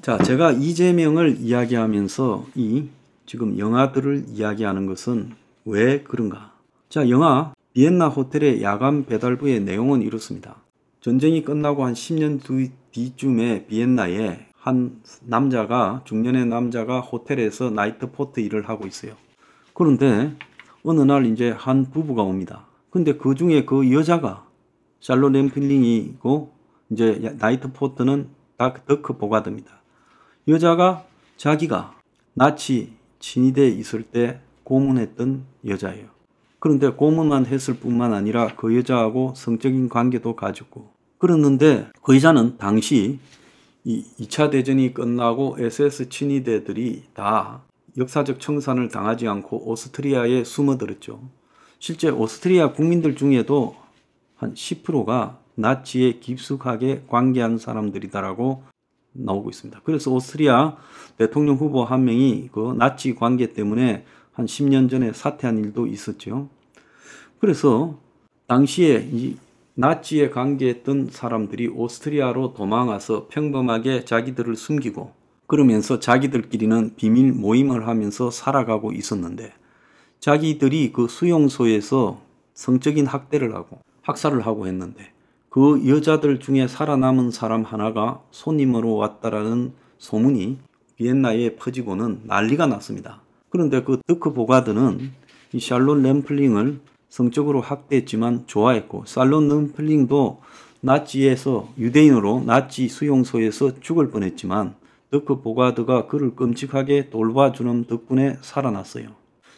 자, 제가 이재명을 이야기하면서 이 지금 영화들을 이야기하는 것은 왜 그런가? 자, 영화 비엔나 호텔의 야간 배달부의 내용은 이렇습니다. 전쟁이 끝나고 한 10년 뒤쯤에 비엔나에 한 남자가, 중년의 남자가 호텔에서 나이트 포트 일을 하고 있어요. 그런데 어느 날 이제 한 부부가 옵니다. 근데 그 중에 그 여자가 샬롯 램플링이고 이제 나이트 포트는 더크 보가드입니다. 여자가 자기가 나치 친위대에 있을 때 고문했던 여자예요. 그런데 고문만 했을 뿐만 아니라 그 여자하고 성적인 관계도 가졌고, 그랬는데 그 여자는 당시 이 2차 대전이 끝나고 SS 친위대들이 다 역사적 청산을 당하지 않고 오스트리아에 숨어들었죠. 실제 오스트리아 국민들 중에도 한 10%가 나치에 깊숙하게 관계한 사람들이다라고 나오고 있습니다. 그래서 오스트리아 대통령 후보 한 명이 그 나치 관계 때문에 한 10년 전에 사퇴한 일도 있었죠. 그래서 당시에 이 나치에 관계했던 사람들이 오스트리아로 도망와서 평범하게 자기들을 숨기고 그러면서 자기들끼리는 비밀 모임을 하면서 살아가고 있었는데, 자기들이 그 수용소에서 성적인 학대를 하고 학살을 하고 했는데 그 여자들 중에 살아남은 사람 하나가 손님으로 왔다라는 소문이 비엔나에 퍼지고는 난리가 났습니다. 그런데 그 더크 보가드는 이 샬롯 램플링을 성적으로 학대했지만 좋아했고, 샬롯 램플링도 나치에서 유대인으로 나치 수용소에서 죽을 뻔했지만 더크 보가드가 그를 끔찍하게 돌봐주는 덕분에 살아났어요.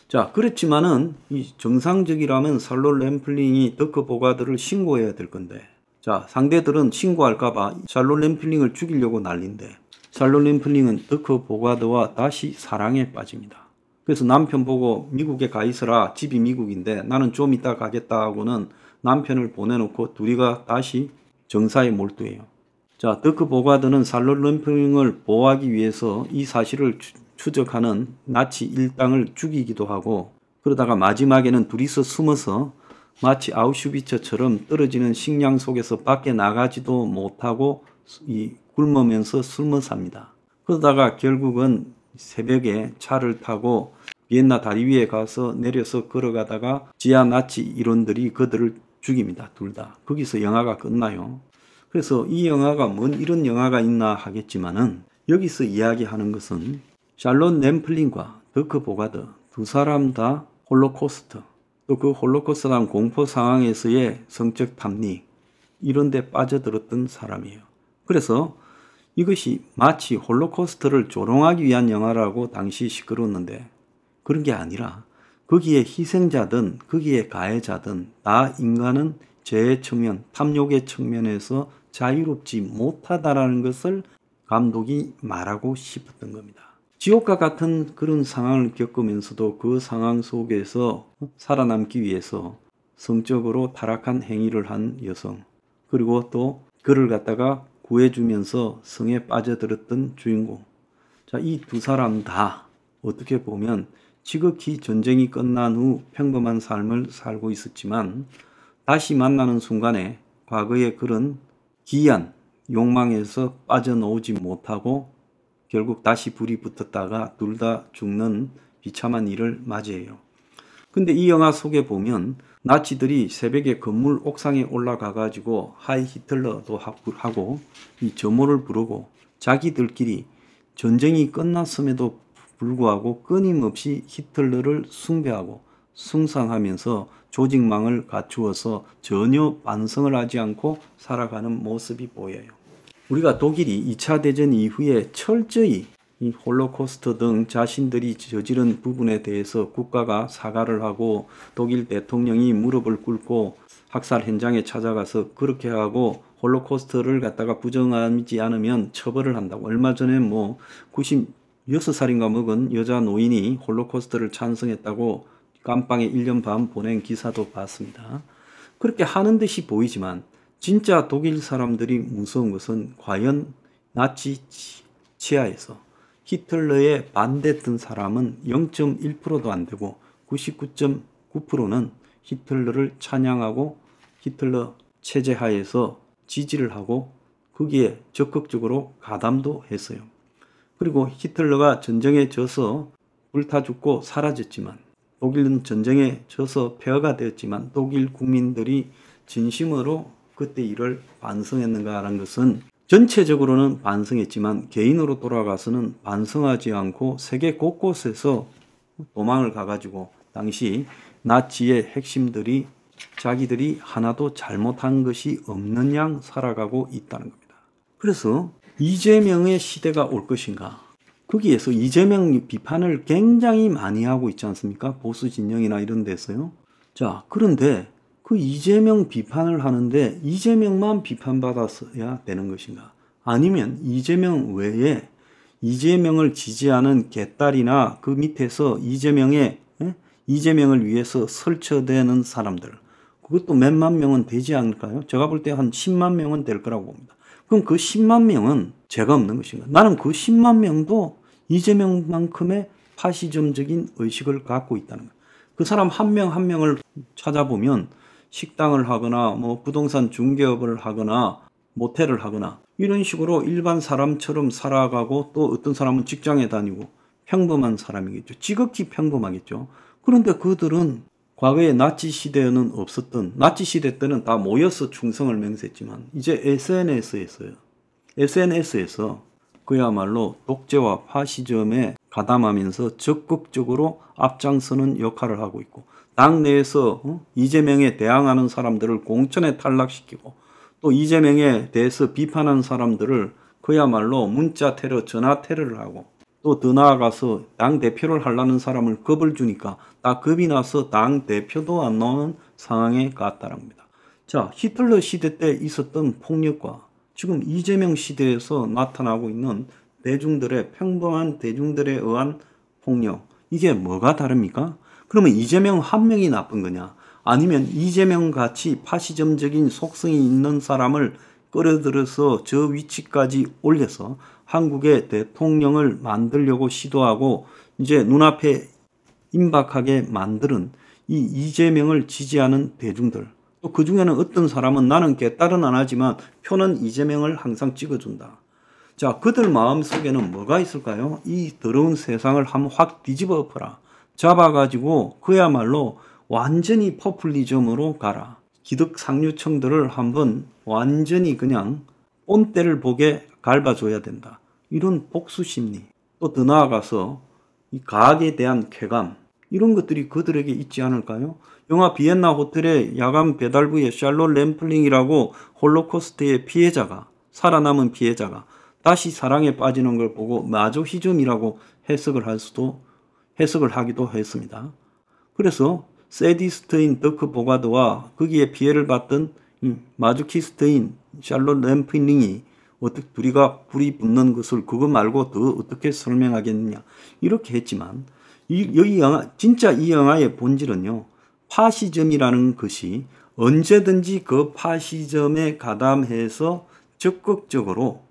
자, 그렇지만은 이 정상적이라면 샬롯 램플링이 더크 보가드를 신고해야 될 건데, 자, 상대들은 신고할까봐 샬롯 램플링을 죽이려고 난린데, 샬롯 램플링은 더크 보가드와 다시 사랑에 빠집니다. 그래서 남편 보고 미국에 가 있어라, 집이 미국인데 나는 좀 이따 가겠다 하고는 남편을 보내놓고 둘이가 다시 정사에 몰두해요. 자, 더크 보가드는 샬롯 램플링을 보호하기 위해서 이 사실을 추적하는 나치 일당을 죽이기도 하고, 그러다가 마지막에는 둘이서 숨어서 마치 아우슈비츠처럼 떨어지는 식량 속에서 밖에 나가지도 못하고 굶으면서 숨어 삽니다. 그러다가 결국은 새벽에 차를 타고 비엔나 다리 위에 가서 내려서 걸어가다가 지하 나치 일원들이 그들을 죽입니다. 둘 다. 거기서 영화가 끝나요. 그래서 이 영화가 뭔 이런 영화가 있나 하겠지만은, 여기서 이야기하는 것은 샬롯 램플링과 더크 보가드 두 사람 다 홀로코스트, 또 그 홀로코스트란 공포 상황에서의 성적 탐닉, 이런 데 빠져들었던 사람이에요. 그래서 이것이 마치 홀로코스트를 조롱하기 위한 영화라고 당시 시끄러웠는데, 그런 게 아니라 거기에 희생자든 거기에 가해자든 다 인간은 죄의 측면, 탐욕의 측면에서 자유롭지 못하다라는 것을 감독이 말하고 싶었던 겁니다. 지옥과 같은 그런 상황을 겪으면서도 그 상황 속에서 살아남기 위해서 성적으로 타락한 행위를 한 여성, 그리고 또 그를 갖다가 구해주면서 성에 빠져들었던 주인공. 자, 이 두 사람 다 어떻게 보면 지극히 전쟁이 끝난 후 평범한 삶을 살고 있었지만, 다시 만나는 순간에 과거의 그런 기이한 욕망에서 빠져나오지 못하고 결국 다시 불이 붙었다가 둘 다 죽는 비참한 일을 맞이해요. 근데 이 영화 속에 보면 나치들이 새벽에 건물 옥상에 올라가 가지고 하이 히틀러도 하고 이 점호를 부르고 자기들끼리 전쟁이 끝났음에도 불구하고 끊임없이 히틀러를 숭배하고 숭상하면서 조직망을 갖추어서 전혀 반성을 하지 않고 살아가는 모습이 보여요. 우리가 독일이 2차 대전 이후에 철저히 이 홀로코스트 등 자신들이 저지른 부분에 대해서 국가가 사과를 하고 독일 대통령이 무릎을 꿇고 학살 현장에 찾아가서 그렇게 하고 홀로코스트를 갖다가 부정하지 않으면 처벌을 한다고, 얼마 전에 96살인가 먹은 여자 노인이 홀로코스트를 찬성했다고 감방에 1년 반 보낸 기사도 봤습니다. 그렇게 하는 듯이 보이지만 진짜 독일 사람들이 무서운 것은 과연 나치 치하에서 히틀러에 반대했던 사람은 0.1%도 안 되고 99.9%는 히틀러를 찬양하고 히틀러 체제 하에서 지지를 하고 거기에 적극적으로 가담도 했어요. 그리고 히틀러가 전쟁에 져서 불타 죽고 사라졌지만, 독일은 전쟁에 져서 폐허가 되었지만 독일 국민들이 진심으로 그때 일을 반성했는가라는 것은 전체적으로는 반성했지만 개인으로 돌아가서는 반성하지 않고 세계 곳곳에서 도망을 가가지고 당시 나치의 핵심들이 자기들이 하나도 잘못한 것이 없는 양 살아가고 있다는 겁니다. 그래서 이재명의 시대가 올 것인가? 거기에서 이재명 비판을 굉장히 많이 하고 있지 않습니까? 보수 진영이나 이런 데서요. 자, 그런데 그 이재명 비판을 하는데 이재명만 비판받았어야 되는 것인가? 아니면 이재명 외에 이재명을 지지하는 개딸이나 그 밑에서 이재명을 위해서 설쳐대는 사람들, 그것도 몇만 명은 되지 않을까요? 제가 볼 때 한 10만 명은 될 거라고 봅니다. 그럼 그 10만 명은 죄가 없는 것인가? 나는 그 10만 명도 이재명만큼의 파시즘적인 의식을 갖고 있다는 거예요. 그 사람 한 명 한 명을 찾아보면 식당을 하거나 뭐 부동산 중개업을 하거나 모텔을 하거나 이런 식으로 일반 사람처럼 살아가고, 또 어떤 사람은 직장에 다니고 평범한 사람이겠죠. 지극히 평범하겠죠. 그런데 그들은 과거에 나치 시대에는 없었던, 나치 시대 때는 다 모여서 충성을 맹세했지만 이제 SNS에서 그야말로 독재와 파시즘에 가담하면서 적극적으로 앞장서는 역할을 하고 있고, 당내에서 이재명에 대항하는 사람들을 공천에 탈락시키고, 또 이재명에 대해서 비판한 사람들을 그야말로 문자 테러, 전화 테러를 하고, 또 더 나아가서 당대표를 하려는 사람을 겁을 주니까 다 겁이 나서 당대표도 안 나오는 상황에 갔다는 겁니다. 자, 히틀러 시대 때 있었던 폭력과 지금 이재명 시대에서 나타나고 있는 평범한 대중들에 의한 폭력, 이게 뭐가 다릅니까? 그러면 이재명 한 명이 나쁜 거냐? 아니면 이재명 같이 파시즘적인 속성이 있는 사람을 끌어들여서 저 위치까지 올려서 한국의 대통령을 만들려고 시도하고 이제 눈앞에 임박하게 만드는 이 이재명을 지지하는 대중들, 또 그 중에는 어떤 사람은 나는 개딸은 안 하지만 표는 이재명을 항상 찍어준다. 자, 그들 마음속에는 뭐가 있을까요? 이 더러운 세상을 한번 확 뒤집어 엎어라. 잡아가지고 그야말로 완전히 포퓰리즘으로 가라. 기득상류층들을 한번 완전히 그냥 뽐때를 보게 갈아줘야 된다. 이런 복수심리, 또 더 나아가서 이 과학에 대한 쾌감, 이런 것들이 그들에게 있지 않을까요? 영화 비엔나 호텔의 야간 배달부의 샬롯 램플링이라고 홀로코스트의 살아남은 피해자가 다시 사랑에 빠지는 걸 보고 마조히즘이라고 해석을 하기도 했습니다. 그래서 세디스트인 더크 보가드와 거기에 피해를 받던 마조키스트인 샬롯 램플링이 어떻게 둘이가 불이 붙는 것을 그거 말고 더 어떻게 설명하겠느냐 이렇게 했지만, 진짜 이 영화의 본질은요, 파시즘이라는 것이 언제든지 그 파시즘에 가담해서 적극적으로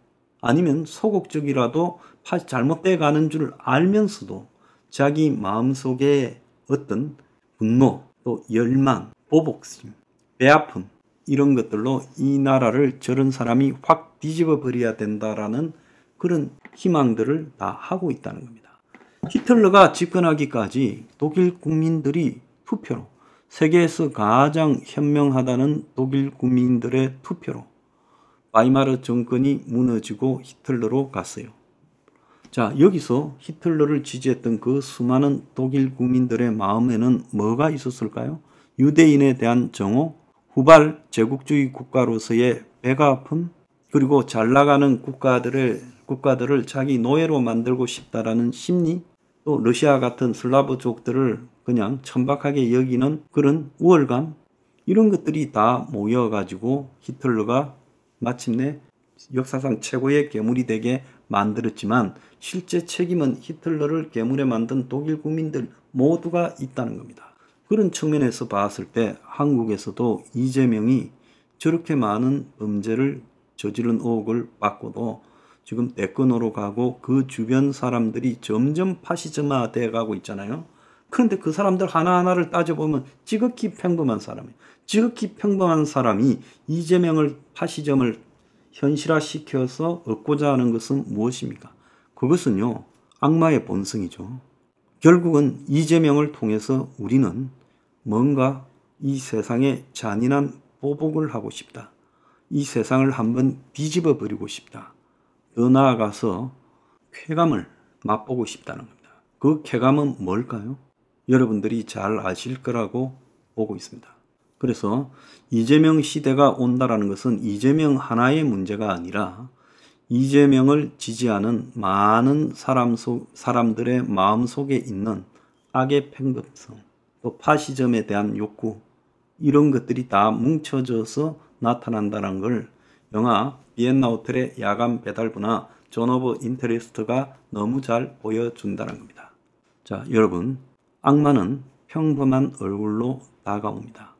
아니면 소극적이라도 잘못돼 가는 줄 알면서도 자기 마음속에 어떤 분노, 또 열망, 보복심, 배아픔, 이런 것들로 이 나라를 저런 사람이 확 뒤집어 버려야 된다라는 그런 희망들을 다 하고 있다는 겁니다. 히틀러가 집권하기까지 독일 국민들이 투표로, 세계에서 가장 현명하다는 독일 국민들의 투표로 바이마르 정권이 무너지고 히틀러로 갔어요. 자, 여기서 히틀러를 지지했던 그 수많은 독일 국민들의 마음에는 뭐가 있었을까요? 유대인에 대한 정오, 후발 제국주의 국가로서의 배가 아픔, 그리고 잘 나가는 국가들을 자기 노예로 만들고 싶다라는 심리, 또 러시아 같은 슬라브족들을 그냥 천박하게 여기는 그런 우월감, 이런 것들이 다 모여가지고 히틀러가 마침내 역사상 최고의 괴물이 되게 만들었지만, 실제 책임은 히틀러를 괴물에 만든 독일 국민들 모두가 있다는 겁니다. 그런 측면에서 봤을 때 한국에서도 이재명이 저렇게 많은 범죄를 저지른 의혹을 받고도 지금 대권으로 가고 그 주변 사람들이 점점 파시즘화되어 가고 있잖아요. 그런데 그 사람들 하나하나를 따져보면 지극히 평범한 사람이에요. 지극히 평범한 사람이 이재명을 파시즘을 현실화시켜서 얻고자 하는 것은 무엇입니까? 그것은요, 악마의 본성이죠. 결국은 이재명을 통해서 우리는 뭔가 이 세상에 잔인한 보복을 하고 싶다. 이 세상을 한번 뒤집어 버리고 싶다. 더 나아가서 쾌감을 맛보고 싶다는 겁니다. 그 쾌감은 뭘까요? 여러분들이 잘 아실 거라고 보고 있습니다. 그래서 이재명 시대가 온다라는 것은 이재명 하나의 문제가 아니라 이재명을 지지하는 많은 사람들의 마음속에 있는 악의 팽급성, 또 파시즘에 대한 욕구, 이런 것들이 다 뭉쳐져서 나타난다는 걸 영화 비엔나 호텔의 야간 배달부나 존 오브 인터레스트가 너무 잘 보여준다는 겁니다. 자, 여러분, 악마는 평범한 얼굴로 다가옵니다.